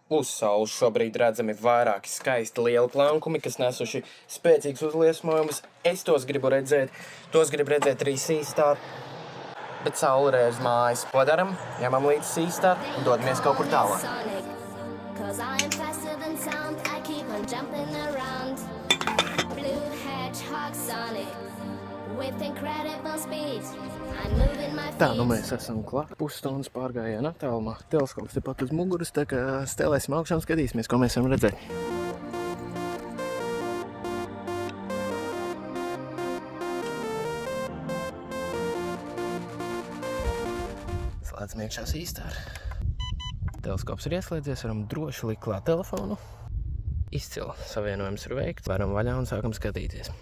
Uz Saules šobrīd redzami vairāki skaisti lieli plankumi, kas nesuši spēcīgus uzliesmojumus. Es tos gribu redzēt arī Seastar, bet Saule ir uz mājas. Ko daram? Ņemam līdzi Seastar un dodamies kaut kur tālāk. Tā, nu mēs esam klāt pusstundas pārgājienā attālumā. Teleskops ir pat uz muguras, tā kā stelēsim augšā un skatīsimies, ko mēs varam redzēt. Slēdzam iekšā Seastar. Teleskops ir ieslēdzies, varam droši likt klāt telefonu. Izcili savienojums ir veikts, varam vaļā un sākam skatīties.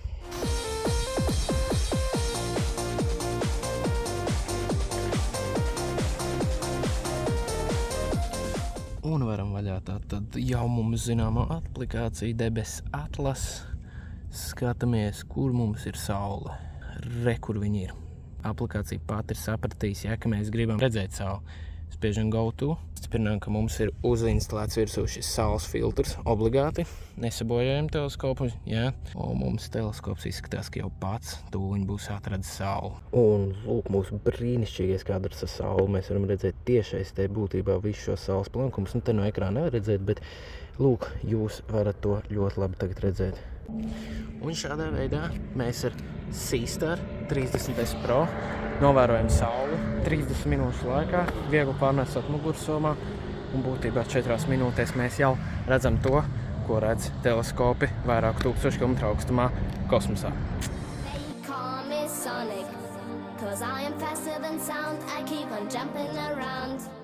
Un varam vaļā tātad jau mums zināmā aplikācija Debes Atlas. Skatāmies, kur mums ir Saule. Re, kur viņi ir. Aplikācija pati ir sapratījusi, ja, ka mēs gribam redzēt Sauli. Spiežam Go to. Stiprinām, ka mums ir uzinstalēts virsū šis saules filtrs obligāti. Nesabojājam teleskopu, jā. Un mums teleskops izskatās, ka jau pats tūliņ būs atradzis Sauli. Un lūk, mūsu brīnišķīgais kadrs ar Sauli. Mēs varam redzēt tiešais te būtībā visu šo saules plankumus. Nu, te no ekrāna nevar redzēt, bet lūk, jūs varat to ļoti labi tagad redzēt. Un šādā veidā mēs ar Seastar 30S Pro novērojam Sauli 30 minūšu laikā, viegli pārnesot mugursomā, un būtībā 4 minūtēs mēs jau redzam to, ko redz teleskopi vairāku 1000 km augstumā kosmosā. Cause I am faster than sound, I keep on jumping around.